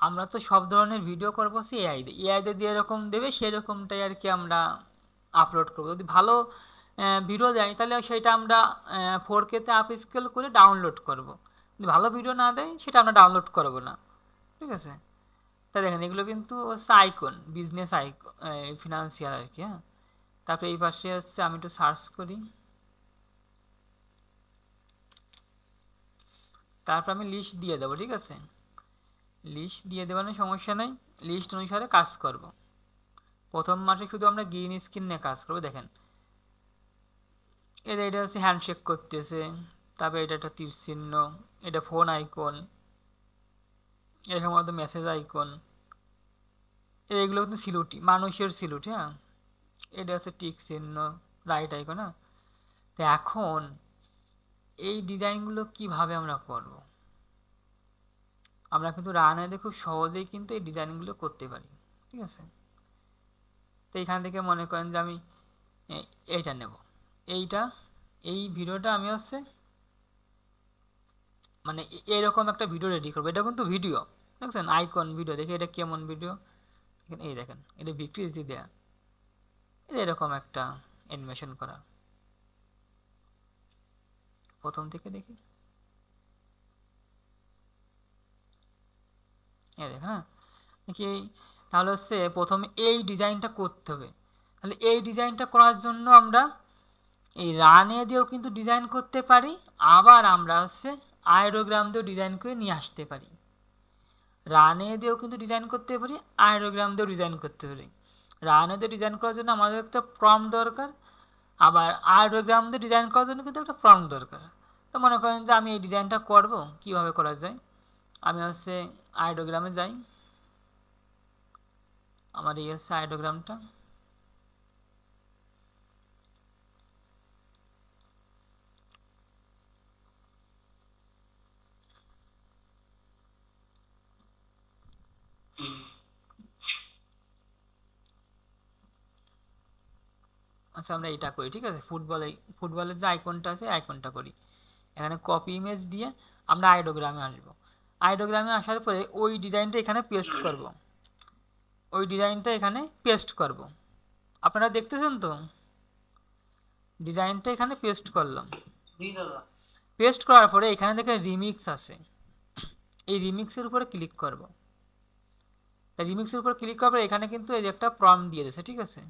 আমরা তো সব ধরনের ভিডিও করবো সে এআই দিয়ে যেরকম দেবে সেরকমটাই আর কি আমরা আপলোড করবো। যদি ভালো ভিডিও দেয় তাহলে সেটা আমরা 4K-তে আপ স্কেল করে ডাউনলোড করব। যদি ভালো ভিডিও না দেয় সেটা আমরা ডাউনলোড করব না, ঠিক আছে। তাই দেখেন এগুলো কিন্তু হচ্ছে আইকন, বিজনেস আইকন, ফিনান্সিয়াল আর কি। হ্যাঁ, তারপরে এই পাশে হচ্ছে আমি একটু সার্চ করি, তারপর আমি লিস্ট দিয়ে দেবো, ঠিক আছে। লিস্ট দিয়ে দেওয়ার সমস্যা নেই, লিস্ট অনুসারে কাজ করব। প্রথম মাসে শুধু আমরা গ্রিন স্ক্রিন নিয়ে কাজ করবো। দেখেন এটা হচ্ছে হ্যান্ডশেক করতেছে, তারপরে এটা একটা তীর চিহ্ন, এটা ফোন আইকন, এটা সম্ভবত মেসেজ আইকন, এগুলো কিন্তু সিলুটি, মানুষের সিলুট। হ্যাঁ, এটা হচ্ছে টিক চিহ্ন, রাইট আইকন। হ্যাঁ, তো এখন এই ডিজাইনগুলো কিভাবে আমরা করব? আমরা কিন্তু রানারে খুব সহজেই কিন্তু এই ডিজাইনগুলো করতে পারি, ঠিক আছে। তো এখান থেকে মনে করেন যে আমি এইটা নেব, এইটা এই ভিডিওটা আমি হচ্ছে মানে এরকম একটা ভিডিও রেডি করবো। এটা কিন্তু ভিডিও, দেখছেন আইকন ভিডিও, দেখে এটা কেমন ভিডিও। এই দেখেন এটা বিক্রিজি দেয়া, এরকম একটা অ্যানিমেশন করা। প্রথম থেকে দেখি, দেখেন। হ্যাঁ, দেখি তাহলে হচ্ছে প্রথমে এই ডিজাইনটা করতে হবে। তাহলে এই ডিজাইনটা করার জন্য আমরা এই রানে দিয়েও কিন্তু ডিজাইন করতে পারি, আবার আমরা হচ্ছে আয়রোগ্রাম দিয়েও ডিজাইন করে নিয়ে আসতে পারি। রানে দিয়েও কিন্তু ডিজাইন করতে পারি, আয়রোগ্রাম দিয়েও ডিজাইন করতে পারি। রানে দিয়ে ডিজাইন করার জন্য আমাদের একটা প্রম্পট দরকার, আবার আয়রোগ্রাম দিয়ে ডিজাইন করার জন্য কিন্তু একটা প্রম্পট দরকার। তো মনে করেন যে আমি এই ডিজাইনটা করব, কিভাবে করা যায়। আমি হচ্ছে আয়রোগ্রামে যাই, আমার এই হচ্ছে আয়রোগ্রামটা। আচ্ছা আমরা এটা করি, ঠিক আছে। ফুটবলের যে আইকনটা আছে আইকনটা করি। এখানে কপি ইমেজ দিয়ে আমরা আইডোগ্রামে আসবো। আইডোগ্রামে আসার পরে ওই ডিজাইনটা এখানে পেস্ট করব, ওই ডিজাইনটা এখানে পেস্ট করব। আপনারা দেখতেছেন তো, ডিজাইনটা এখানে পেস্ট করলাম। পেস্ট করার পরে এখানে দেখে রিমিক্স আছে, এই রিমিক্সের উপরে ক্লিক করব। তাই রিমিক্সের উপর ক্লিক করার পরে এখানে কিন্তু এই যে একটা প্রম্পট দিয়ে দিয়েছে, ঠিক আছে।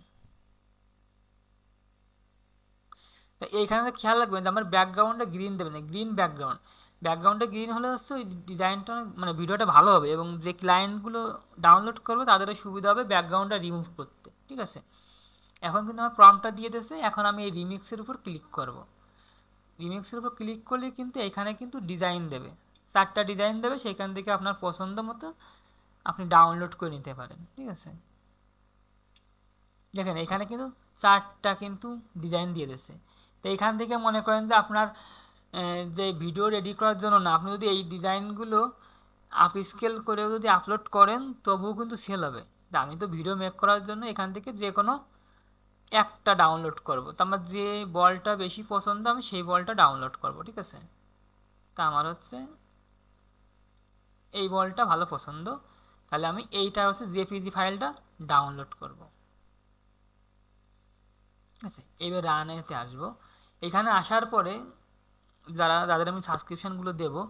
তা এইখানে খেয়াল রাখবেন যে আমার ব্যাকগ্রাউন্ডে গ্রিন দেবেন, গ্রিন ব্যাকগ্রাউন্ড। ব্যাকগ্রাউন্ডে গ্রিন হলে হচ্ছে ওই ডিজাইনটা মানে ভিডিওটা ভালো হবে, এবং যে ক্লায়েন্টগুলো ডাউনলোড করবে তাদেরও সুবিধা হবে ব্যাকগ্রাউন্ডটা রিমুভ করতে, ঠিক আছে। এখন কিন্তু আমার প্রম্পটটা দিয়ে দিয়েছে, এখন আমি এই রিমিক্সের উপর ক্লিক করব। রিমিক্সের উপর ক্লিক করলে কিন্তু এখানে কিন্তু ডিজাইন দেবে, 4টা ডিজাইন দেবে, সেখান থেকে আপনার পছন্দ মতো আপনি ডাউনলোড করে নিতে পারেন, ঠিক আছে। দেখেন এখানে কিন্তু 4টা কিন্তু ডিজাইন দিয়ে দিয়েছে। তো এখান থেকে মনে করেন যে আপনার যে ভিডিও রেডি করার জন্য না, আপনি যদি এই ডিজাইনগুলো আপ স্কেল করে যদি আপলোড করেন তবুও কিন্তু সেল হবে। আমি তো ভিডিও মেক করার জন্য এখান থেকে যে কোনো একটা ডাউনলোড করব, তো আমার যে বলটা বেশি পছন্দ আমি সেই বলটা ডাউনলোড করব, ঠিক আছে। তা আমার হচ্ছে এই বলটা ভালো পছন্দ, তাহলে আমি এইটার হচ্ছে জেপিজি ফাইলটা ডাউনলোড করব, ঠিক আছে। এবার রানেতে আসবো। এখানে আসার পরে যাদের আমি সাবস্ক্রিপশানগুলো দেবো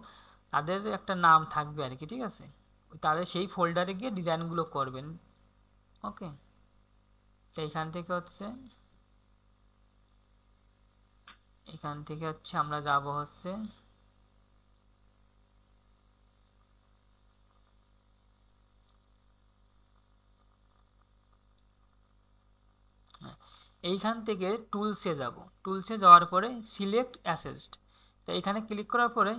তাদের একটা নাম থাকবে আর কি, ঠিক আছে। তাদের সেই ফোল্ডারে গিয়ে ডিজাইনগুলো করবেন, ওকে। তো এখান থেকে হচ্ছে আমরা যাব হচ্ছে এইখান থেকে টুলসে যাব। টুলসে যাওয়ার পরে সিলেক্ট অ্যাসেস্ট, তো এখানে ক্লিক করার পরে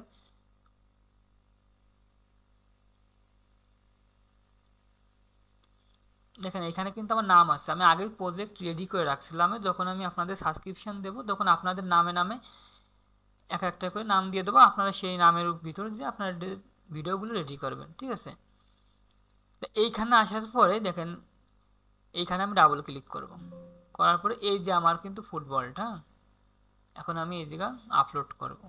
দেখেন এখানে কিন্তু আমার নাম আছে, আমি আগেই প্রজেক্ট রেডি করে রাখছিলাম। যখন আমি আপনাদের সাবস্ক্রিপশান দেবো তখন আপনাদের নামে নামে এক একটা করে নাম দিয়ে দেবো, আপনারা সেই নামের ভিতরে যে আপনার ভিডিওগুলো রেডি করবেন, ঠিক আছে। তো এইখানে আসার পরে দেখেন এইখানে আমি ডাবল ক্লিক করব, করার পরে এই যে আমার কিন্তু ফুটবলটা এখন আমি এই জায়গা আপলোড করব।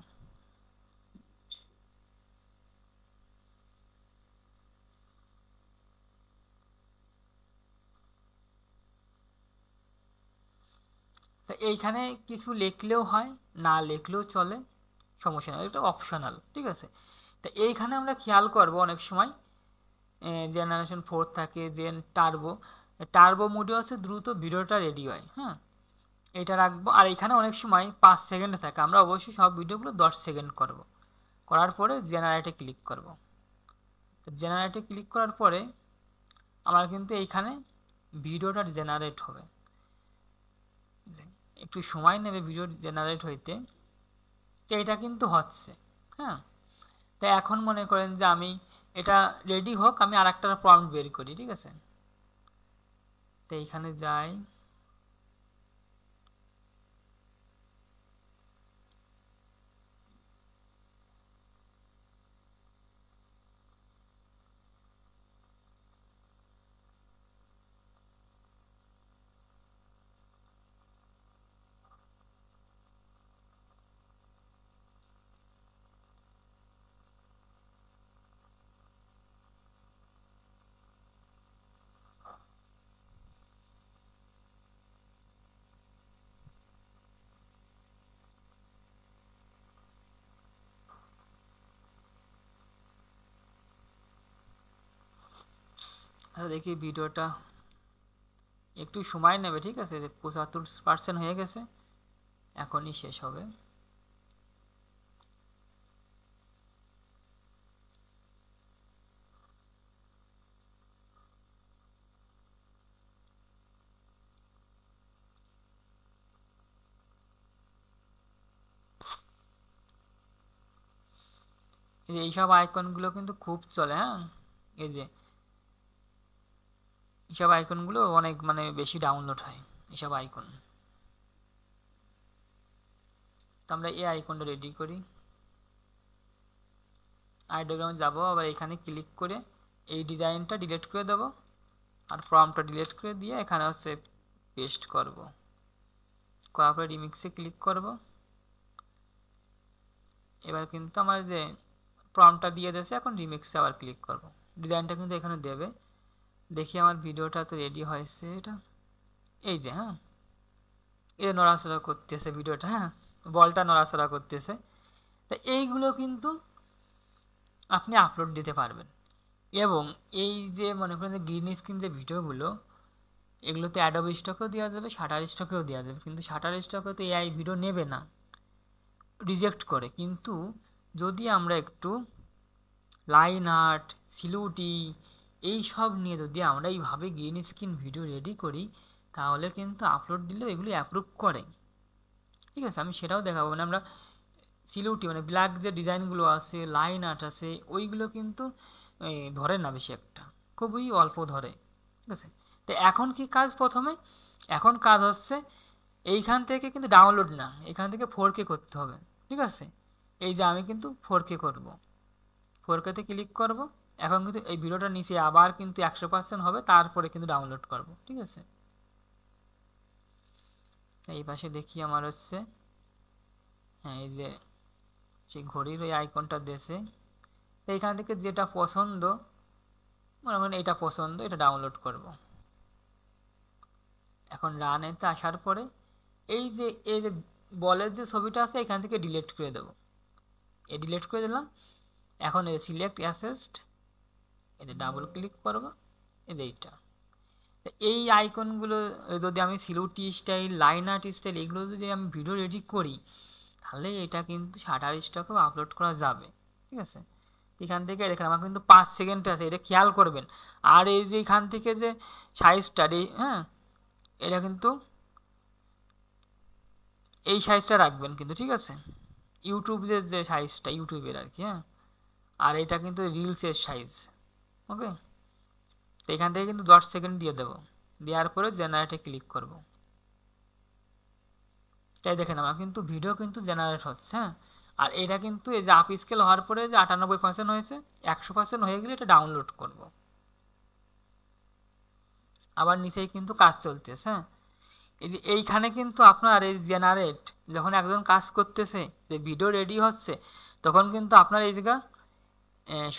তা এইখানে কিছু লিখলেও হয়, না লিখলেও চলে, সমস্যা নেই, এটা অপশনাল, ঠিক আছে। তা এইখানে আমরা খেয়াল করব অনেক সময় জেনারেশন 4 থাকে, টার্বো মোডে হচ্ছে দ্রুত ভিডিওটা রেডি হয়, হ্যাঁ, এটা রাখবো। আর এখানে অনেক সময় 5 সেকেন্ড থাকে, আমরা অবশ্যই সব ভিডিওগুলো 10 সেকেন্ড করব। করার পরে জেনারেটে ক্লিক করব। তো জেনারেটে ক্লিক করার পরে আমার কিন্তু এইখানে ভিডিওটা জেনারেট হবে, একটু সময় নেবে ভিডিও জেনারেট হইতে। তো এটা কিন্তু হচ্ছে, হ্যাঁ। তো এখন মনে করেন যে আমি এটা রেডি হোক, আমি আর একটা প্রম্পট বের করি, ঠিক আছে। তো এইখানে যাই, দেখি ভিডিওটা একটু সময় নেবে, ঠিক আছে। 75% হয়ে গেছে, এখনই শেষ হবে। এইসব আইকনগুলো কিন্তু খুব চলে, হ্যাঁ। এই যে এইসব আইকনগুলো অনেক মানে বেশি ডাউনলোড হয়, এইসব আইকন। তো আমরা এই আইকনটা রেডি করি, আইডিওগ্রামে যাব, আবার এখানে ক্লিক করে এই ডিজাইনটা ডিলিট করে দেব, আর প্রম্পটটা ডিলিট করে দিয়ে এখানে হচ্ছে পেস্ট করব। করার পরে রিমিক্সে ক্লিক করব। এবার কিন্তু আমার যে প্রম্পটটা দিয়ে দিয়েছে, এখন রিমিক্সে আবার ক্লিক করব। ডিজাইনটা কিন্তু এখানে দেবে। দেখি আমার ভিডিওটা তো রেডি হয়েছে, এটা এই যে, হ্যাঁ, এ নড়াচড়া করতেছে ভিডিওটা, হ্যাঁ, বলটা নড়াচড়া করতেছে। তা এইগুলো কিন্তু আপনি আপলোড দিতে পারবেন। এবং এই যে মনে করেন যে গ্রিন স্ক্রিন যে ভিডিওগুলো, এগুলোতে অ্যাডোবি স্টকেও দেওয়া যাবে, শাটার স্টকেও দেওয়া যাবে। কিন্তু শাটার স্টকে তো এআই ভিডিও নেবে না, রিজেক্ট করে। কিন্তু যদি আমরা একটু লাইন আর্ট, সিলুটি এই সব নিয়ে যদি আমরা এইভাবে গ্রিন স্ক্রিন ভিডিও রেডি করি, তাহলে কিন্তু আপলোড দিলেও এগুলি অ্যাপ্রুভ করে, ঠিক আছে। আমি সেটাও দেখাবো। মানে আমরা সিলুটি মানে ব্ল্যাক যে ডিজাইনগুলো আছে, লাইন আর্ট আছে, ওইগুলো কিন্তু ধরে না বেশি একটা, খুবই অল্প ধরে, ঠিক আছে। তো এখন কি কাজ, প্রথমে এখন কাজ হচ্ছে এইখান থেকে কিন্তু ডাউনলোড না, এখান থেকে 4K করতে হবে, ঠিক আছে। এই যে আমি কিন্তু 4K করব, 4K-তে ক্লিক করব। এখন কিন্তু এই ভিডিওটা নিচে আবার কিন্তু 100% হবে, তারপরে কিন্তু ডাউনলোড করব, ঠিক আছে। এই পাশে দেখি আমার হচ্ছে, হ্যাঁ, এই যে সেই ঘড়ির ওই আইকনটা দেশে। তো এইখান থেকে যেটা পছন্দ, মনে করেন এটা পছন্দ, এটা ডাউনলোড করব। এখন রানেতে আসার পরে এই যে বলের যে ছবিটা আছে, এখান থেকে ডিলিট করে দেব। এই ডিলিট করে দিলাম। এখন এই সিলেক্ট অ্যাসেস্ট, এতে ডাবল ক্লিক করব, এইটা। এই আইকনগুলো যদি আমি সিলুটি স্টাইল, লাইন আর্ট স্টাইল, এগুলো যদি আমি ভিডিও রেডি করি, তাহলে এটা কিন্তু শাটার স্টকেও আপলোড করা যাবে, ঠিক আছে। এখান থেকে দেখেন আমার কিন্তু 5 সেকেন্ড আছে, এটা খেয়াল করবেন। আর এই যে এখান থেকে যে সাইজটা, হ্যাঁ, এটা কিন্তু এই সাইজটা রাখবেন কিন্তু, ঠিক আছে। ইউটিউবের যে সাইজটা, ইউটিউবের আর কি, হ্যাঁ। আর এটা কিন্তু রিলসের সাইজ, ওকে। তো এখান থেকে কিন্তু 10 সেকেন্ড দিয়ে দেবো, দেওয়ার পরে জেনারেটে ক্লিক করব। তাই দেখেন আমার কিন্তু ভিডিও কিন্তু জেনারেট হচ্ছে, হ্যাঁ। আর এটা কিন্তু এই যে আপ স্কেল হওয়ার পরে যে 98% হয়েছে, 100% হয়ে গেলে এটা ডাউনলোড করব। আবার নিচেই কিন্তু কাজ চলতেছে, হ্যাঁ। এই যে এইখানে কিন্তু আপনার এই জেনারেট, যখন একজন কাজ করতেছে, যে ভিডিও রেডি হচ্ছে, তখন কিন্তু আপনার এই জায়গা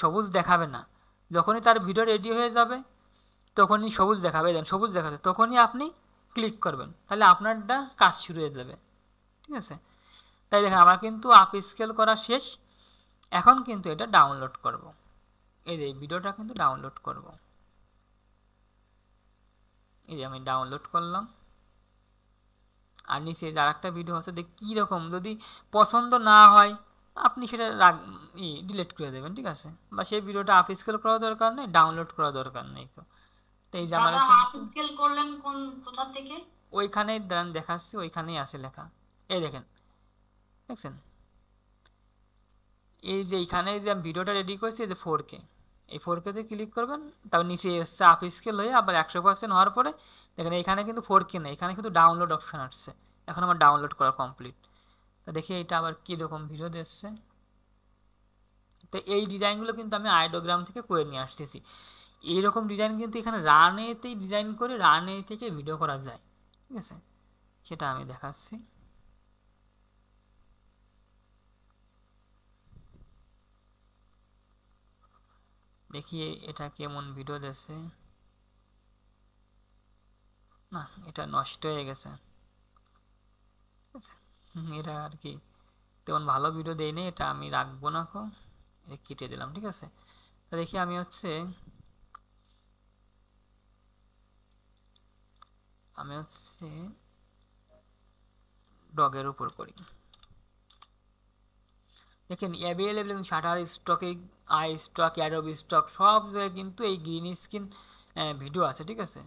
সবুজ দেখাবে না। যখনই তার ভিডিও রেডি হয়ে যাবে, তখনই সবুজ দেখাবে, দেন সবুজ দেখাচ্ছে, তখনই আপনি ক্লিক করবেন, তাহলে আপনারটা কাজ শুরু হয়ে যাবে। ঠিক আছে, তাই দেখেন আমার কিন্তু আপ স্কেল করা শেষ। এখন কিন্তু এটা ডাউনলোড করব, এই যে ভিডিওটা কিন্তু ডাউনলোড করব। এই যে আমি ডাউনলোড করলাম, আর নিচে যার একটা ভিডিও আছে দেখ কীরকম, যদি পছন্দ না হয় আপনি সেটা ডিলিট করে দেবেন। ঠিক আছে, বা সেই ভিডিওটা আপ স্কেল করা দরকার নেই, ডাউনলোড করা দরকার নেই। তো এই যে আমার ওইখানেই দেখাচ্ছি, ওইখানেই আছে লেখা, এই দেখেন, দেখছেন এই যে এইখানে যে আমি ভিডিওটা রেডি করেছি, এই যে 4K, এই 4K-তে ক্লিক করবেন, তারপর নিচে এসছে আপ স্কেল হয়ে আবার 100% হওয়ার পরে দেখেন এখানে কিন্তু 4K নেই, এখানে কিন্তু ডাউনলোড অপশান আসছে। এখন আমার ডাউনলোড করা কমপ্লিট। তো দেখি এটা আবার কীরকম ভিডিও দিচ্ছে। তো এই ডিজাইনগুলো কিন্তু আমি আইডোগ্রাম থেকে করে নিয়ে আসতেছি। এইরকম ডিজাইন কিন্তু এখানে রানেতেই ডিজাইন করে রানে থেকে ভিডিও করা যায়। ঠিক আছে, সেটা আমি দেখাচ্ছি। দেখি এটা কেমন ভিডিও দিচ্ছে। না, এটা নষ্ট হয়ে গেছে। এটা আর কি তেমন ভালো ভিডিও দেই নেই, এটা আমি রাখবো না, কেটে দিলাম। ঠিক আছে, তো দেখি আমি হচ্ছে ডগের উপর করি। দেখেন অ্যাভেলেবল শাটার স্টকে, আই স্টক, অ্যাডোব স্টক সব জায়গায় কিন্তু এই গ্রিন স্ক্রিন ভিডিও আছে। ঠিক আছে,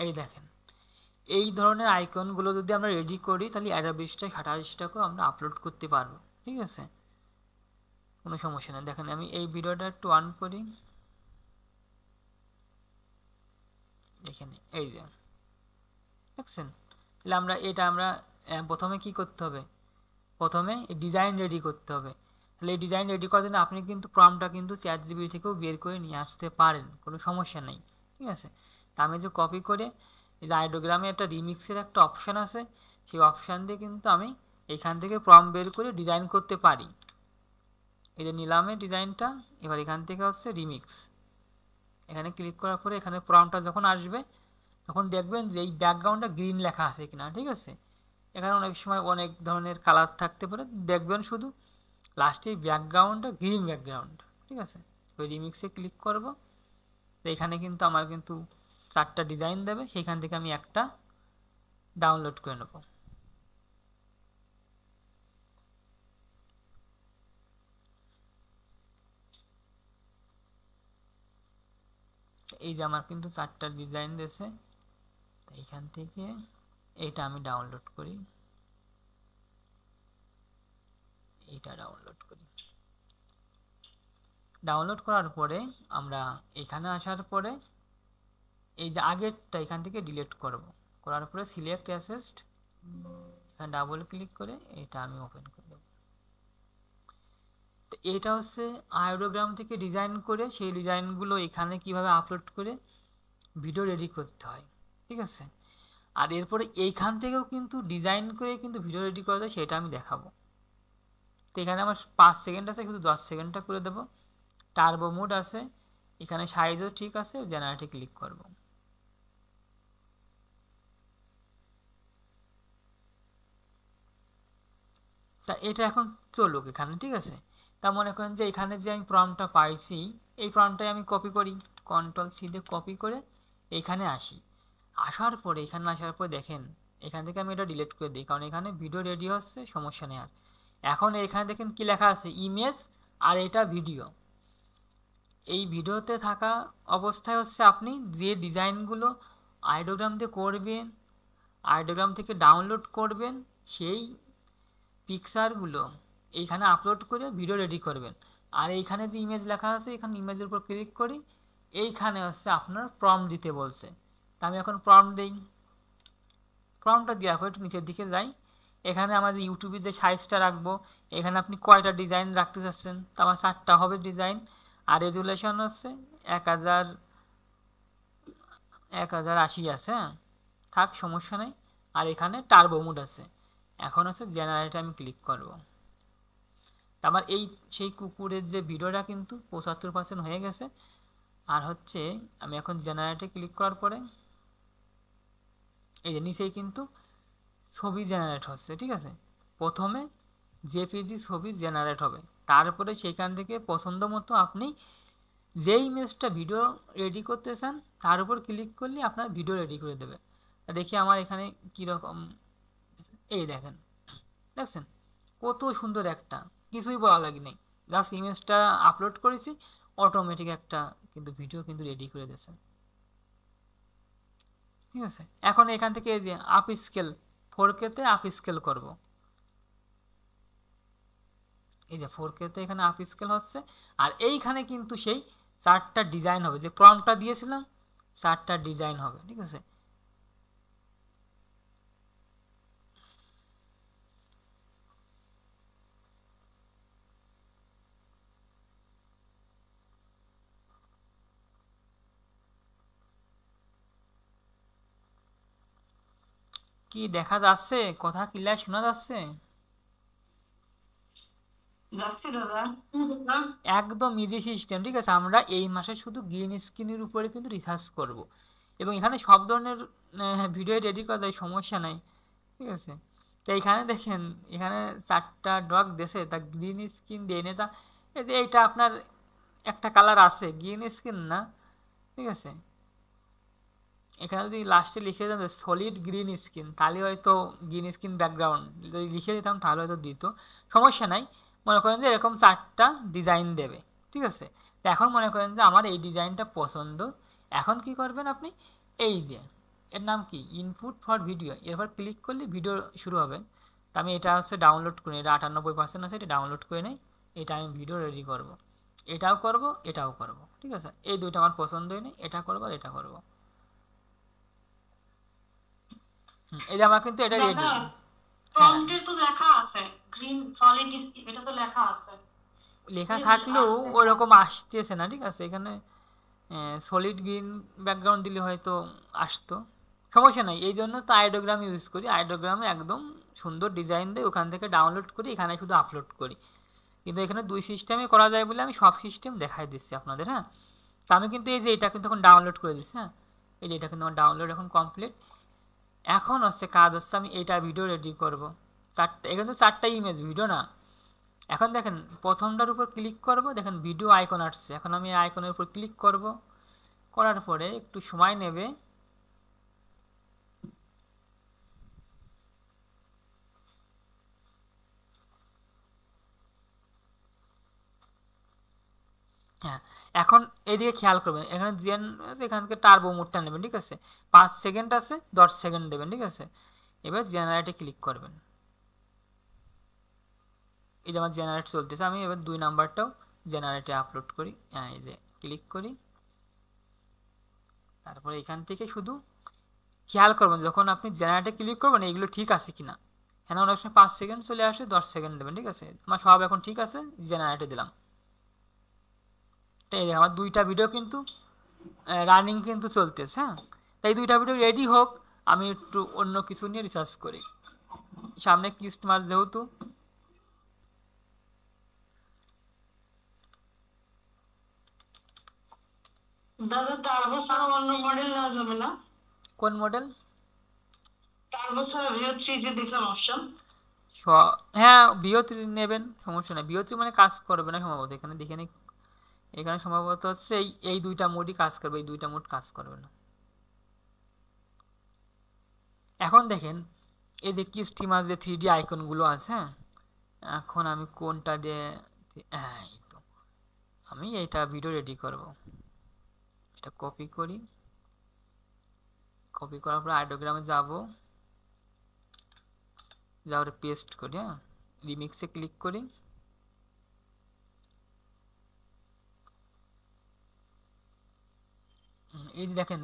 এই দেখেন এই ধরনের আইকনগুলো যদি আমরা রেডি করি তাহলে অ্যাডোব স্টক, শাটার স্টকও আমরা আপলোড করতে পারবো। ঠিক আছে, কোনো সমস্যা নেই। দেখেন আমি এই ভিডিওটা একটু অন করি, দেখেন এই যে দেখছেন। তাহলে আমরা প্রথমে কি করতে হবে, প্রথমে ডিজাইন রেডি করতে হবে। তাহলে এই ডিজাইন রেডি করার জন্য আপনি কিন্তু প্রম্পটটা কিন্তু ChatGPT থেকেও বের করে নিয়ে আসতে পারেন, কোনো সমস্যা নেই। ঠিক আছে, তা আমি যে কপি করে এই যে আইডোগ্রামে একটা রিমিক্সের একটা অপশান আছে, সেই অপশান দিয়ে কিন্তু আমি এখান থেকে প্রম্পট বের করে ডিজাইন করতে পারি। এই যে নিলামে ডিজাইনটা, এবার এখান থেকে হচ্ছে রিমিক্স, এখানে ক্লিক করার পরে এখানে প্রম্পটটা যখন আসবে তখন দেখবেন যে এই ব্যাকগ্রাউন্ডটা গ্রিন লেখা আছে কিনা। ঠিক আছে, এখানে অনেক সময় অনেক ধরনের কালার থাকতে পারে, দেখবেন শুধু লাস্টে ব্যাকগ্রাউন্ডটা গ্রিন ব্যাকগ্রাউন্ড। ঠিক আছে, ওই রিমিক্সে ক্লিক করব, তো এখানে কিন্তু আমার কিন্তু 4টা ডিজাইন দেবে, সেইখান থেকে আমি একটা ডাউনলোড করে নেব। এই যে আমার কিন্তু 4টা ডিজাইন দিয়েছে, তো এইখান থেকে এইটা আমি ডাউনলোড করি, এইটা ডাউনলোড করি। ডাউনলোড করার পরে আমরা এখানে আসার পরে এই যে আগেরটা এখান থেকে ডিলিট করব, করার পরে সিলেক্ট অ্যাসেস্ট, এখানে ডাবল ক্লিক করে এটা আমি ওপেন করে দেব। তো এটা হচ্ছে আইডোগ্রাম থেকে ডিজাইন করে সেই ডিজাইনগুলো এখানে কিভাবে আপলোড করে ভিডিও রেডি করতে হয়। ঠিক আছে, আর এরপরে এইখান থেকেও কিন্তু ডিজাইন করে কিন্তু ভিডিও রেডি করা যায়, সেটা আমি দেখাবো। তো এখানে আমার 5 সেকেন্ড আছে, শুধু 10 সেকেন্ডটা করে দেবো। টার্বো মোড আছে, এখানে সাইজও ঠিক আছে, জেনারেটে ক্লিক করব। তা এটা এখন চলুক এখানে। ঠিক আছে, তা মনে করেন যে এখানে যে আমি প্রম্পটটা পাইছি, এই প্রম্পটটাই আমি কপি করি, Ctrl+C দিয়ে কপি করে এইখানে আসি। আসার পরে এখানে আসার পরে দেখেন এখান থেকে আমি এটা ডিলিট করে দিই, কারণ এখানে ভিডিও রেডি হচ্ছে, সমস্যা নেই। আর এখন এখানে দেখেন কি লেখা আছে, ইমেজ, আর এটা ভিডিও। এই ভিডিওতে থাকা অবস্থায় হচ্ছে আপনি যে ডিজাইনগুলো আইডোগ্রাম দিয়ে করবেন, আইডোগ্রাম থেকে ডাউনলোড করবেন, সেই পিকচারগুলো এইখানে আপলোড করে ভিডিও রেডি করবেন। আর এইখানে যে ইমেজ লেখা আছে, এখানে ইমেজের উপর ক্লিক করি, এইখানে হচ্ছে আপনার প্রম্পট দিতে বলছে। তা আমি এখন প্রম্পট দিই। প্রম্পটটা দেওয়ার পর একটু নিচের দিকে যাই। এখানে আমার যে ইউটিউবে যে সাইজটা রাখবো, এখানে আপনি কয়টা ডিজাইন রাখতে চাচ্ছেন, তো আমার 4টা হবে ডিজাইন। আর রেজুলেশন হচ্ছে 1080 আছে, হ্যাঁ থাক সমস্যা নেই। আর এখানে টার্বো মোড আছে। এখন হচ্ছে জেনারেটে আমি ক্লিক করব। তা আমার সেই কুকুরের যে ভিডিওটা কিন্তু 75% হয়ে গেছে। আর হচ্ছে আমি এখন জেনারেটে ক্লিক করার পরে এই যে নিচেই কিন্তু ছবি জেনারেট হচ্ছে, ঠিক আছে। প্রথমে জেপিজি ছবি জেনারেট হবে, তারপরে সেখান থেকে পছন্দ মতো আপনি যে ইমেজটা ভিডিও রেডি করতে চান তার উপর ক্লিক করলে আপনার ভিডিও রেডি করে দেবে। দেখি আমার এখানে কীরকম, এই দেখেন, দেখছেন কত সুন্দর, একটা কিছুই বলা লাগে নেই, জাস্ট ইমেজটা আপলোড করেছি, অটোমেটিক একটা কিন্তু ভিডিও কিন্তু রেডি করে দিয়েছে, ঠিক আছে। এখন এখান থেকে এই যে আপ স্কেল 4K-তে আপ স্কেল করব, এই যে 4K-তে এখানে আপ স্কেল হচ্ছে। আর এইখানে কিন্তু সেই 4টা ডিজাইন হবে, যে প্রম্পটটা দিয়েছিলাম 4টা ডিজাইন হবে, ঠিক আছে। কি দেখা যাচ্ছে? কথা ক্লিয়ার শোনা যাচ্ছে? একদম ইজি সিস্টেম, ঠিক আছে। আমরা এই মাসে শুধু গ্রিন স্ক্রিনের উপরে কিন্তু রিসার্চ করব, এবং এখানে সব ধরনের ভিডিও রেডি করা যায়, সমস্যা নাই, ঠিক আছে। তো এইখানে দেখেন, এখানে 4টা ডগ দেশে তা গ্রিন স্ক্রিন দিয়ে নে, তা এই যে এইটা আপনার একটা কালার আছে, গ্রিন স্ক্রিন না, ঠিক আছে। এখানে যদি লাস্টে লিখে দিতাম সলিড গ্রিন স্ক্রিন, তাহলে হয়তো গ্রিন স্ক্রিন ব্যাকগ্রাউন্ড যদি লিখে দিতাম তাহলে হয়তো দিত, সমস্যা নাই। মনে করেন যে এরকম 4টা ডিজাইন দেবে, ঠিক আছে। তো এখন মনে করেন যে আমার এই ডিজাইনটা পছন্দ, এখন কি করবেন আপনি, এই যে এর নাম কি, ইনপুট ফর ভিডিও, এরপর ক্লিক করলে ভিডিও শুরু হবে। তো আমি এটা হচ্ছে ডাউনলোড করি, এটা 98% আছে, এটা ডাউনলোড করে নেই, এটা আমি ভিডিও রেডি করব, এটাও করব এটাও করব, ঠিক আছে। এই দুইটা আমার পছন্দ হয়নি, এটা করবো আর এটা করবো। এই যে আমার কিন্তু এটা রেডি। প্রম্পটে তো লেখা আছে গ্রিন সলিড স্ক্রিন, এটা তো লেখা আছে, লেখা থাকলেও ওরকম আসতেছে না, ঠিক আছে। এখানে সলিড গ্রিন ব্যাকগ্রাউন্ড দিলে হয়তো আসতো, সমস্যা নাই। এই জন্য তো আইডোগ্রাম ইউজ করি, আইডোগ্রামে একদম সুন্দর ডিজাইন দেয়, ওখান থেকে ডাউনলোড করি, এখানে শুধু আপলোড করি। কিন্তু এখানে 2 সিস্টেমে করা যায় বলে আমি সব সিস্টেম দেখাই দিচ্ছি আপনাদের, হ্যাঁ। তো আমি কিন্তু এই যে এটা কিন্তু এখন ডাউনলোড করে দিচ্ছি, হ্যাঁ, এই যে এটা কিন্তু আমার ডাউনলোড এখন কমপ্লিট। এখন হচ্ছে কাজ হচ্ছে আমি এইটা ভিডিও রেডি করব, 4টা, এখানে তো 4টা ইমেজ, ভিডিও না। এখন দেখেন প্রথমটার উপর ক্লিক করব, দেখেন ভিডিও আইকন আসছে, এখন আমি আইকনের উপর ক্লিক করব, করার পরে একটু সময় নেবে, হ্যাঁ। এখন এদিকে খেয়াল করবেন, এখানে এখান থেকে টার্বো মোডটা নেবেন, ঠিক আছে। 5 সেকেন্ড আছে, 10 সেকেন্ড দেবেন, ঠিক আছে। এবার জেনারেটে ক্লিক করবেন, এই যে আমার জেনারেট চলতেছে, আমি এবার 2 নাম্বারটাও জেনারেটে আপলোড করি, হ্যাঁ, এই যে ক্লিক করি। তারপরে এখান থেকে শুধু খেয়াল করবেন যখন আপনি জেনারেটে ক্লিক করবেন এগুলো ঠিক আছে কিনা। হ্যাঁ, অনেক সময় 5 সেকেন্ড চলে আসে, 10 সেকেন্ড দেবেন, ঠিক আছে। আমার সব এখন ঠিক আছে, জেনারেটে দিলাম। তো এই আমার 2টা ভিডিও কিন্তু রানিং কিন্তু চলতেছে, হ্যাঁ। তাই 2টা ভিডিও রেডি হোক, আমি একটু অন্য কিছু নিয়ে রিসার্চ করি, সামনে ক্রিস্টমাস যেহেতু। দাদা টার্বো ছাড়া অন্য মডেল নেওয়া যাবে না? কোন মডেল? টার্বো ছাড়া ভিও3 যে দেখলাম অপশন। হ্যাঁ, ভিও3 নেবেন, সমস্যা নেই। ভিও3 মানে কাজ করবে না সম্ভবত, এখানে দেখে নিই। এখানে সম্ভবত হচ্ছে এই 2টা মোডই কাজ করবে, এই 2টা মোড কাজ করবে না। এখন দেখেন এই যে স্টিমার যে 3D আইকনগুলো আছে, হ্যাঁ, এখন আমি কোনটা দিয়ে, হ্যাঁ এই তো, আমি এইটা ভিডিও রেডি করব, এটা কপি করি, কপি করার পর আইডোগ্রামে যাব, যাওয়ার পেস্ট করি, হ্যাঁ, রিমিক্সে ক্লিক করি, এই যে দেখেন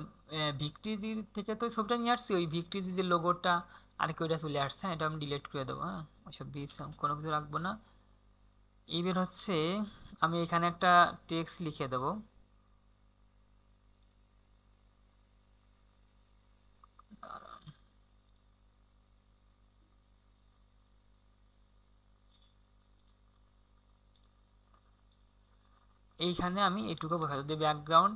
ভিক্টিজির থেকে তো ছবিটা নিয়ে আসছি, ওই ভিক্টিজি যে লোগোটা আর কি ওইটা চলে আসছে। এটা আমি ডিলিট করে দেবো। হ্যাঁ, ওইসব বীজ কোনো কিছু রাখবো না। এইবার হচ্ছে আমি এখানে একটা টেক্সট লিখে দেবো। এইখানে আমি এটুকু বোঝাতে দিই ব্যাকগ্রাউন্ড।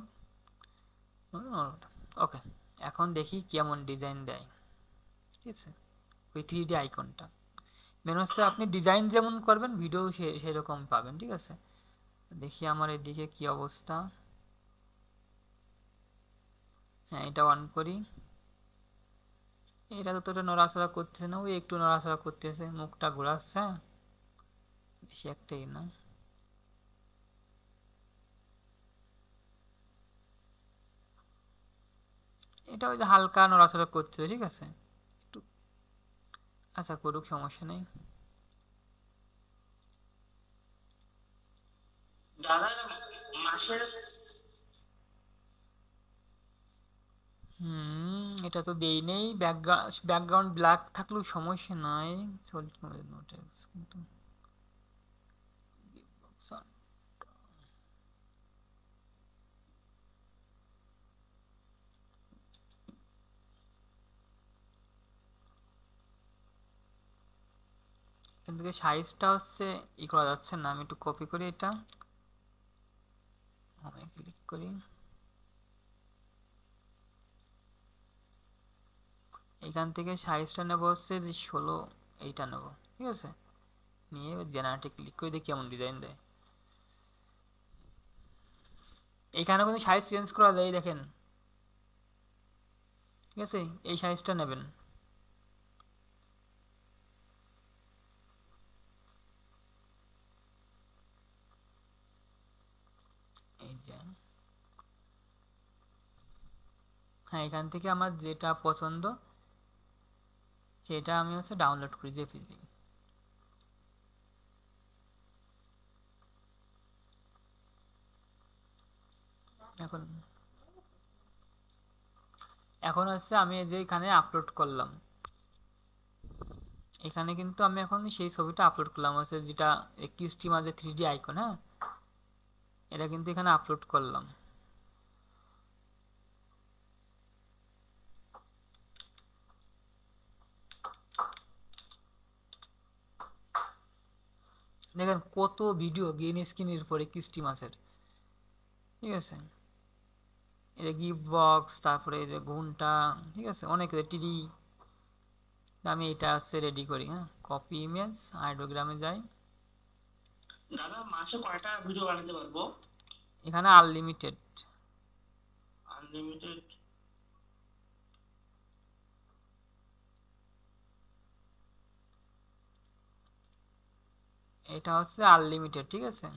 ওকে, এখন দেখি কেমন ডিজাইন দেয়। ঠিক আছে, ওই 3D আইকনটা মেন হচ্ছে আপনি ডিজাইন যেমন করবেন ভিডিও সেরকম পাবেন। ঠিক আছে, দেখি আমার এদিকে কি অবস্থা। হ্যাঁ, এটা অন করি। এটা তো নড়াচড়া করতেছে না, ওই একটু নড়াচড়া করতেছে, মুখটা ঘোরাচ্ছে, বেশি একটাই না। এটা ওই যে হালকা নড়াচড়া করতেছে। ঠিক আছে, একটু আচ্ছা করুক, সমস্যা নেই। দাদা মাসের এটা তো দেই নেই। ব্যাকগ্রাউন্ড ব্ল্যাক থাকলেও সমস্যা নাই, কিন্তু এখান থেকে সাইজটা হচ্ছে ই করা যাচ্ছে না। আমি একটু কপি করি, এটা আমি ক্লিক করি, এখান থেকে সাইজটা নেব হচ্ছে যে 16, এইটা নেব। ঠিক আছে, নিয়ে জেনারেটে ক্লিক করে দেখি কেমন ডিজাইন দেয়। এইখানে কিন্তু সাইজ চেঞ্জ করা যায়, দেখেন। ঠিক আছে, এই সাইজটা নেবেন। এই যে হ্যাঁ, এখান থেকে আমার যেটা পছন্দ সেটা আমি হচ্ছে ডাউনলোড করি জেপিজি। এখন এখন হচ্ছে আমি এই যে এখানে আপলোড করলাম, এখানে কিন্তু আমি এখন সেই ছবিটা আপলোড করলাম হচ্ছে যেটা কিস্টি মাঝে 3D আইকন। হ্যাঁ, এটা কিন্তু এখানে আপলোড করলাম। দেখেন কত ভিডিও গ্রিন স্ক্রিনের পরে কিস্টি মাছের। ঠিক আছে, এই যে গিফট বক্স, তারপরে এই যে ঘুমটা, ঠিক আছে, অনেক টিডি। আমি এটা হচ্ছে রেডি করি। হ্যাঁ, কপি ইমেজ, আইডোগ্রামে যাই। দাদা মাসে কয়টা ভিডিও বানাতে পারবো? এখানে আনলিমিটেড। আনলিমিটেড? এটা হচ্ছে আনলিমিটেড। ঠিক আছে,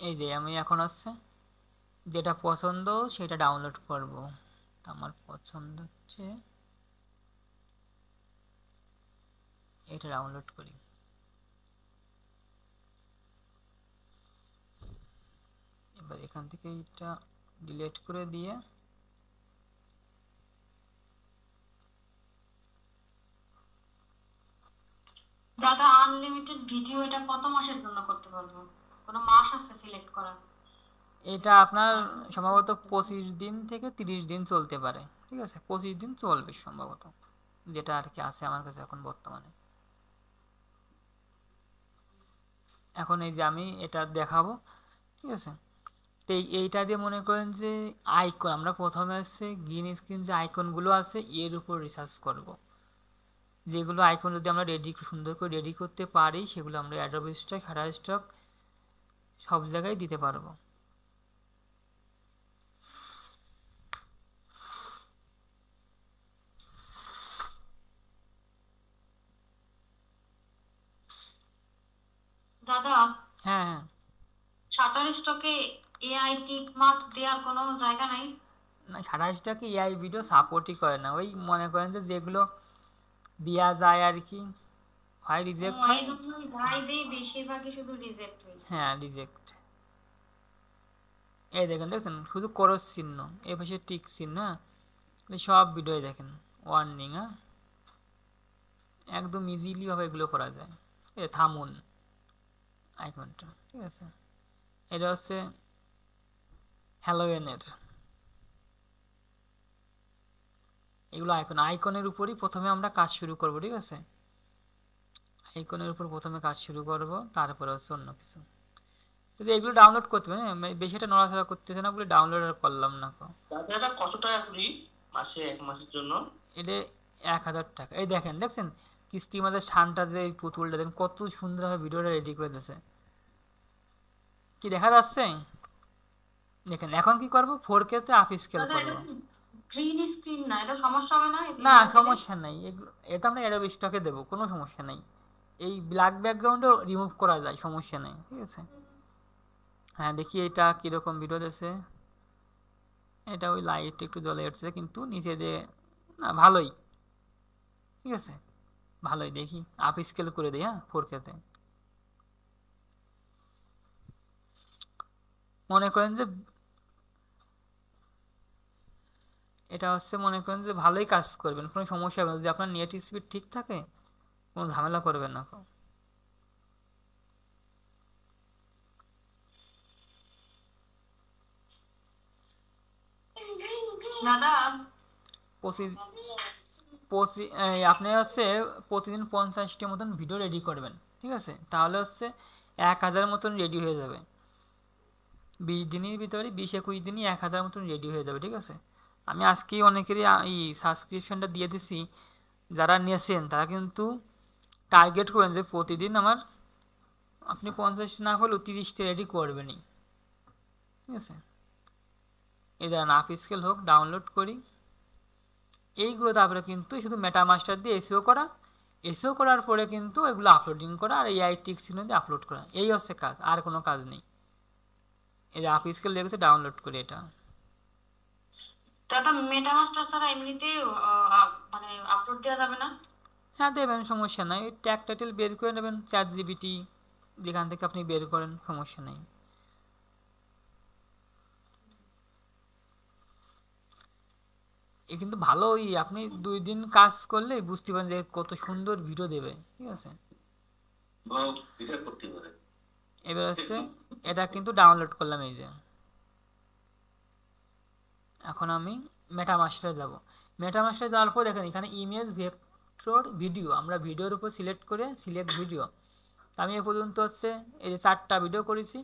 এই যে আমি এখন হচ্ছে যেটা পছন্দ সেটা ডাউনলোড করব। আমার পছন্দ হচ্ছে এটা, ডাউনলোড করি। এবার এখান থেকে এটা ডিলিট করে দিয়ে দাদা আনলিমিটেড ভিডিও এটা কত মাসের জন্য করতে পারবো? কোনো মাস আছে সিলেক্ট করার? এটা আপনার সম্ভবত 25 দিন থেকে 30 দিন চলতে পারে। ঠিক আছে, 25 দিন চলবে সম্ভবত, যেটা আর কি আছে আমার কাছে এখন বর্তমানে। এখন এই যে আমি এটা দেখাবো। ঠিক আছে, তো এইটা দিয়ে মনে করেন যে আইকন, আমরা প্রথমে হচ্ছে গ্রিন স্ক্রিন যে আইকনগুলো আছে এর উপর রিসার্চ করব। যেগুলো আইকন যদি আমরা সুন্দর করে রেডি করতে পারি সেগুলো আমরা অ্যাডোবি স্টক, শাটারস্টক সব জায়গায় দিতে পারবো। দাদা হ্যাঁ হ্যাঁ, শাটার স্টকে এআই টিক মার্ক দেওয়ার কোনো জায়গা নাই? না, শাটারস্টকে এআই ভিডিও সাপোর্টই করে না। ওই মনে করেন যে যেগুলো দেওয়া যায় আর কি, হয় রিজেক্ট এই হয়, জন্যই ভাই দেই বেশিরভাগই শুধু রিজেক্ট হয়েছে। হ্যাঁ রিজেক্ট। এই দেখেন, দেখছেন শুধু ক্রস চিহ্ন, এই পাশে টিক চিহ্ন, হ্যাঁ সব ভিডিও দেখেন ওয়ার্নিং, হ্যাঁ একদম ইজিলি ভাবে এগুলো করা যায়। এ থামুন আইকনটা, ঠিক আছে। এটা হচ্ছে হ্যালোয়েনের, এগুলো আইকন, আইকনের উপরই প্রথমে আমরা কাজ শুরু করব, ঠিক আছে। আইকনের উপর প্রথমে কাজ শুরু করব, তারপরে হচ্ছে অন্য কিছু। তো এগুলো ডাউনলোড করতে হবে, হ্যাঁ বেশি এটা নড়াচড়া করতেছে না বলে ডাউনলোড আর করলাম না। দাদা কত টাকা করি মাসে, 1 মাসের জন্য? এটা 1000 টাকা। এই দেখেন, দেখছেন কিস্তি মাঝে শানটা যে এই পুতুলটা দেখেন কত সুন্দরভাবে ভিডিওটা রেডি করে দিয়েছে, কি দেখা যাচ্ছে? দেখেন এখন কি করব, 4K তে আপ স্কেল দাদা করব। এটা গ্রিন স্ক্রিন না, এটা সমস্যা হবে না না সমস্যা নাই, এটা আমরা অ্যাডোবি স্টকে দেবো, কোনো সমস্যা নেই। এই ব্ল্যাক ব্যাকগ্রাউন্ডও রিমুভ করা যায়, সমস্যা নেই, ঠিক আছে। হ্যাঁ দেখি এটা কীরকম ভিডিও দিয়েছে। এটা ওই লাইট একটু জ্বলে উঠছে কিন্তু নিচে দিয়ে, না ভালোই, ঠিক আছে ভালোই। দেখি আপ স্কেল করে দিই, হ্যাঁ 4K তে। মনে করেন যে এটা হচ্ছে, মনে করেন যে ভালোই কাজ করবেন, কোনো সমস্যা হবে না যদি আপনার নেট স্পিড ঠিক থাকে, কোনো ঝামেলা করবেন না। দাদা আপনি হচ্ছে প্রতিদিন 50টি মতন ভিডিও রেডি করবেন, ঠিক আছে, তাহলে হচ্ছে 1000 মতন রেডি হয়ে যাবে। 20 দিনের ভিতরে, 20-21 দিনই 1000 মতন রেডি হয়ে যাবে, ঠিক আছে। আমি আজকেই অনেকেরই এই সাবস্ক্রিপশনটা দিয়ে দিছি, যারা নিয়েছেন তারা কিন্তু টার্গেট করেন যে প্রতিদিন আমার আপনি 50 না হলেও 30টা রেডি করবেনই, ঠিক আছে। এই ধরেন আপ স্কেল হোক, ডাউনলোড করি এইগুলো, তারপরে কিন্তু শুধু মেটামাস্টার দিয়ে এসিও করা, এসিও করার পরে কিন্তু এগুলো আপলোডিং করা আর এআই টিক চিহ্ন দিয়ে আপলোড করা, এই হচ্ছে কাজ, আর কোনো কাজ নেই। এই যে আপ স্কেল লেগেছে, ডাউনলোড করি এটা। দাদা মেটামাস্টার ছাড়া এমনিতে মানে আপলোড দেওয়া যাবে না? হ্যাঁ দেবেন, সমস্যা নাই, ওই ট্যাগ টাইটেল বের করে নেবেন, ChatGPT যেখান থেকে আপনি বের করেন, সমস্যা নেই। এ কিন্তু ভালোই, আপনি 2 দিন কাজ করলে বুঝতে পারেন যে কত সুন্দর ভিডিও দেবে, ঠিক আছে। এবার হচ্ছে এটা কিন্তু ডাউনলোড করলাম, এই যে এখন আমি মেটামাস্টারে যাব। মেটামাস্টারে যাওয়ার পর দেখেন এখানে ইমেজ ভেক্টর ভিডিও, আমরা ভিডিওর উপর সিলেক্ট করে সিলেক্ট ভিডিও, আমি এ পর্যন্ত হচ্ছে এই যে 4টা ভিডিও করেছি,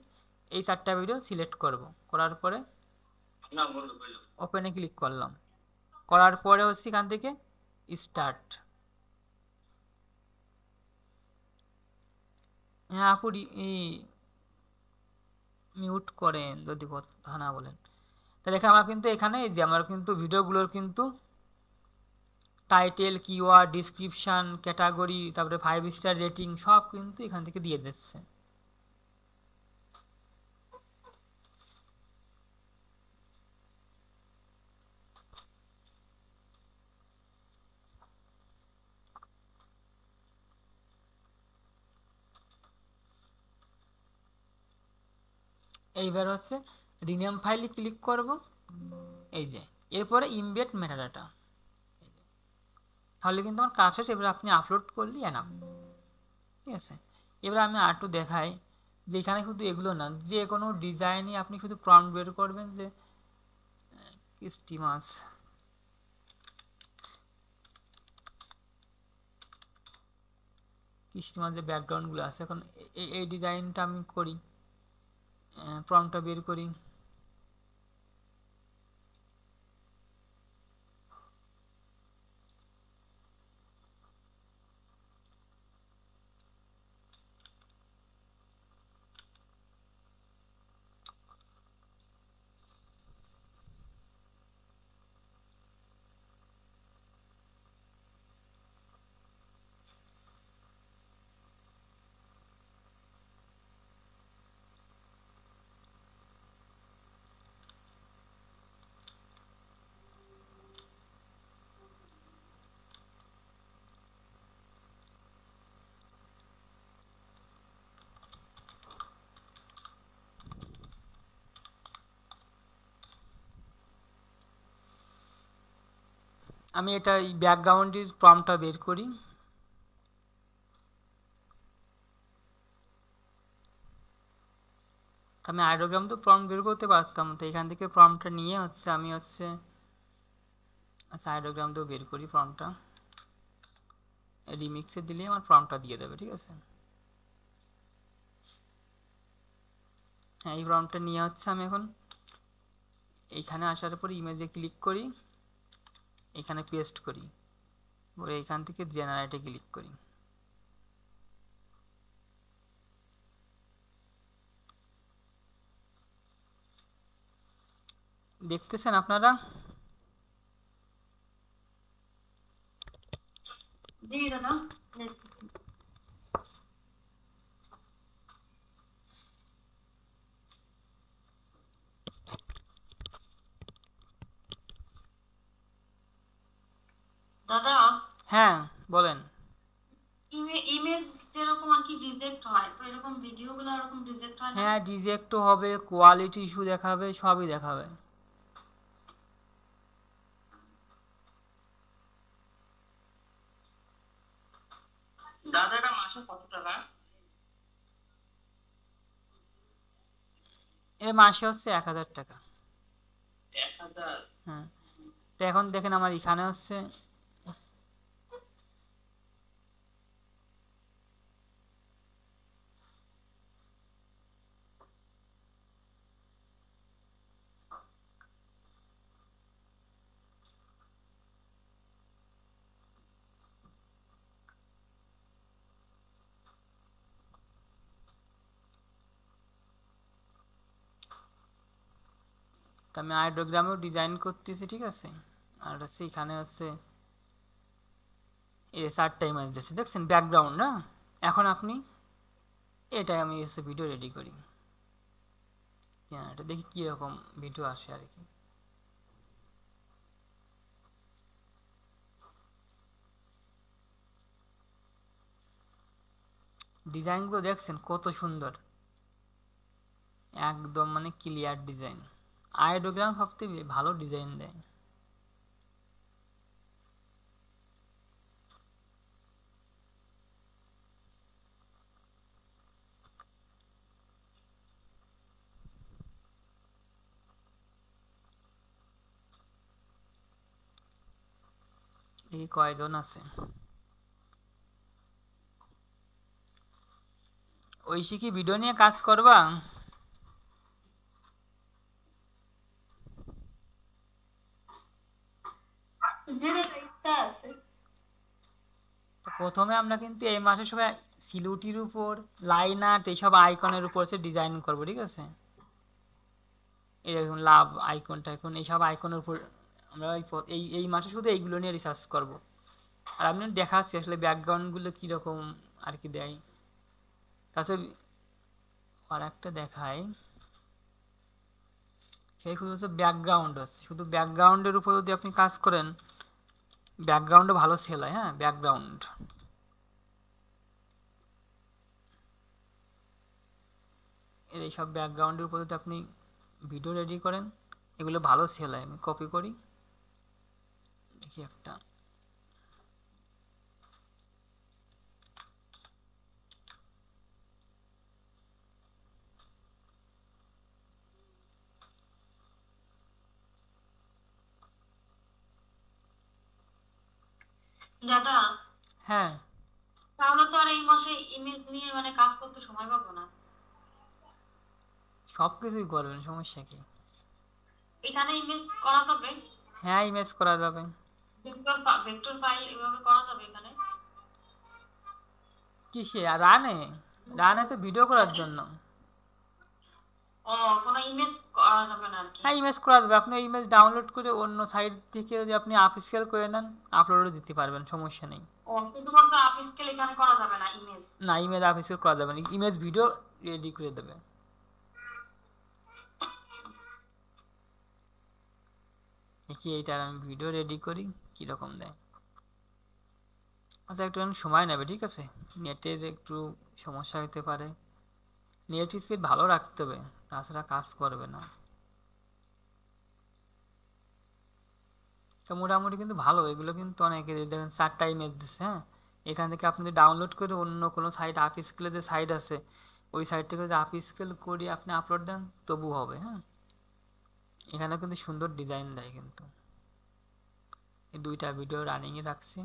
এই 4টা ভিডিও সিলেক্ট করব, করার পরে ওপেনে ক্লিক করলাম, করার পরে হচ্ছে এখান থেকে স্টার্ট। হ্যাঁ আপু মিউট করেন যদি কথা না বলেন। তা দেখে আমার কিন্তু এখানে এই যে আমার কিন্তু ভিডিওগুলোর কিন্তু টাইটেল, কিওয়ার্ড, ডিসক্রিপশান, ক্যাটাগরি, তারপরে 5 স্টার রেটিং সব কিন্তু এখান থেকে দিয়ে দিচ্ছে। এইবার হচ্ছে রিনেম ফাইলে ক্লিক করব, এই যে এরপরে ইমবেড মেটাডাটা, তাহলে কিন্তু আমার কাজ শেষ। এবার আপনি আপলোড করলে এনাফ, ঠিক আছে। এবার আমি আর একটু দেখাই যে এখানে শুধু এগুলো না, যে কোনো ডিজাইনই আপনি শুধু প্রম্পট বের করবেন যে কিস্টি মাছ, কিস্টি মাছ যে ব্যাকগ্রাউন্ডগুলো আছে, এখন এই ডিজাইনটা আমি করি, প্রম্পটটা বের করি, আমি এটা ব্যাকগ্রাউন্ডের প্রম্পটটা বের করি। আমি আইডোগ্রাম তো প্রম্পট বের করতে পারতাম, তো এখান থেকে প্রম্পটটা নিয়ে আমি আচ্ছা আইডোগ্রাম তো বের করি প্রম্পটটা, রিমিক্সে দিলে আমার প্রম্পটটা দিয়ে দেবে, ঠিক আছে। হ্যাঁ, এই প্রম্পটটা নিয়ে আমি এখন এইখানে আসার পর ইমেজে ক্লিক করি, এখানে পেস্ট করি, পরে এখান থেকে জেনারেটে ক্লিক করি। দেখতেছেন আপনারা? জি দাদা, দেখতেছি। দাদা, হ্যাঁ বলেন। ইমেজ যেরকম আর কি রিজেক্ট হয়, তো এরকম ভিডিওগুলো এরকম রিজেক্ট হয় না? হ্যাঁ, রিজেক্টও হবে, কোয়ালিটি ইস্যু দেখাবে, সবই দেখাবে। দাদা এটা মাসে কত টাকা? এ মাসে 1000 টাকা। 1000? হ্যাঁ, তো এখন দেখেন আমার এখানে তো আমি আইডোগ্রামেও ডিজাইন করতেছি, ঠিক আছে। আর এখানে এই 4টা ইমেজ দিচ্ছে, দেখছেন ব্যাকগ্রাউন্ড না। এখন আপনি এটাই আমি ভিডিও রেডি করি, এটা দেখি কীরকম ভিডিও আসে আর কি। ডিজাইনগুলো দেখছেন কত সুন্দর, একদম মানে ক্লিয়ার ডিজাইন। আইডোগ্রাম সবথেকে ভালো ডিজাইন দেয়। এই কয়জন আছে? ঐশী কি ভিডিও নিয়ে কাজ করবা? তো প্রথমে আমরা কিন্তু এই মাসে সবাই সিলুটির উপর, লাইন আর্ট, এইসব আইকনের উপর ডিজাইন করবো, ঠিক আছে। এই দেখুন লাভ আইকন টাইকন, এইসব আইকনের উপর আমরা এই মাসে শুধু এইগুলো নিয়ে রিসার্চ করব। আর আপনি দেখাচ্ছি আসলে ব্যাকগ্রাউন্ডগুলো কীরকম আর কি দেয়। তাছাড়া আর একটা দেখায়, সেই শুধু ব্যাকগ্রাউন্ড শুধু ব্যাকগ্রাউন্ডের উপর যদি আপনি কাজ করেন, ব্যাকগ্রাউন্ডও ভালো সেল হয়। হ্যাঁ, ব্যাকগ্রাউন্ড এইসব ব্যাকগ্রাউন্ডের উপর যদি আপনি ভিডিও রেডি করেন, এগুলো ভালো সেল হয়। আমি কপি করি, দেখি একটা। দাদা, হ্যাঁ, তাহলে তো আর এই মাসে ইমেজ নিয়ে মানে কাজ করতে সময় পাবো না। সব কিছুই করবেন, সমস্যা কি? এখানে ইমেজ করা যাবে? হ্যাঁ, ইমেজ করা যাবে। ভেক্টর ফাইল এভাবে করা যাবে এখানে? কিসে? আর রানে তো ভিডিও করার জন্য। ও, কোনো ইমেজ করা যাবে না আর কি? হ্যাঁ, ইমেজ করা যাবে। আপনি ইমেজ ডাউনলোড করে অন্য সাইট থেকে যদি আপনি আপস্কেল করে নেন, আপলোডও দিতে পারবেন, সমস্যা নেই। ও, শুধুমাত্র আপস্কেল এখানে করা যাবে না ইমেজ? না, ইমেজ আপস্কেল করা যাবে না, ইমেজ ভিডিও রেডি করে দেবে। দেখি এইটার আমি ভিডিও রেডি করি কীরকম দেয়। আচ্ছা, একটু সময় নেবে, ঠিক আছে। নেটের একটু সমস্যা হতে পারে, নেট স্পিড ভালো রাখতে হবে, তাছাড়া কাজ করবে না। তো মোটামুটি কিন্তু ভালো, এগুলো কিন্তু অনেকে দেখেন 4টা ইমেজ দিচ্ছে। হ্যাঁ, এখান থেকে আপনি ডাউনলোড করে অন্য কোনো সাইট, আপ স্কেলের যে সাইট আছে ওই সাইট থেকে যদি আপ স্কেল করে আপনি আপলোড দেন তবু হবে। হ্যাঁ, এখানে কিন্তু সুন্দর ডিজাইন দেয় কিন্তু। এই 2টা ভিডিও রানিংয়ে রাখছি।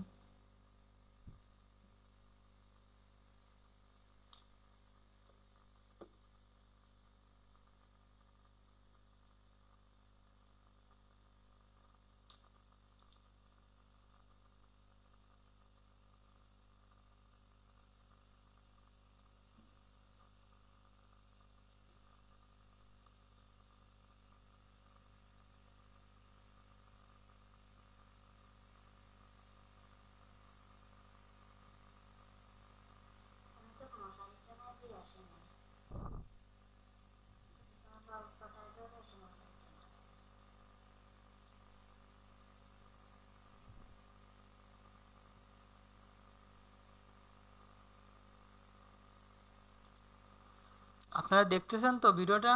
আপনারা দেখতেছেন তো ভিডিওটা?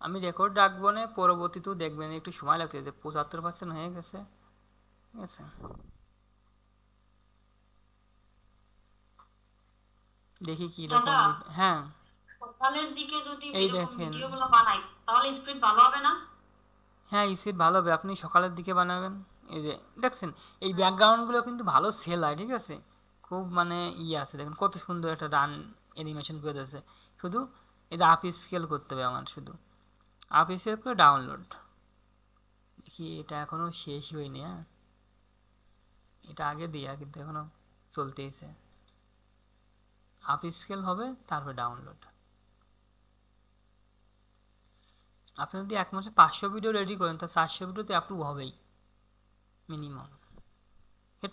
আমি রেকর্ড রাখবো না, পরবর্তীতেও দেখবেন, একটু সময় লাগছে, যে 75% হয়ে গেছে। ঠিক আছে, দেখি কি রকম। দাদা হ্যাঁ, সকালের দিকে যদি এই এরকম দেখেন। ভিডিওগুলো বানাই তাহলে স্পিড ভালো হবে না? হ্যাঁ, ইসির ভালো হবে, আপনি সকালের দিকে বানাবেন। এই যে দেখছেন, এই ব্যাকগ্রাউন্ডগুলো কিন্তু ভালো সেল হয়। ঠিক আছে, খুব মানে আছে, দেখেন কত সুন্দর একটা রান অ্যানিমেশন করে দিয়েছে। শুধু এই যে আপ স্কেল করতে হবে আমার, শুধু আপ স্কেল করে ডাউনলোড। দেখি, এটা এখনও শেষ হয়নি। হ্যাঁ, এটা আগে দিয়া কিন্তু এখনও চলতেইছে। আপ স্কেল হবে, তারপর ডাউনলোড। আপনি যদি 1 মাসে 500 ভিডিও রেডি করেন, তা 400 ভিডিওতে অ্যাপ্রুভ হবেই মিনিমাম।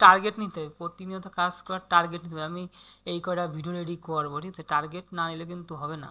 টার্গেট নিতে হবে, প্রতিনিয়ত কাজ করার টার্গেট নিতে হবে। আমি এই কটা ভিডিও রেডি করবো, ঠিক আছে, টার্গেট না নিলে কিন্তু হবে না।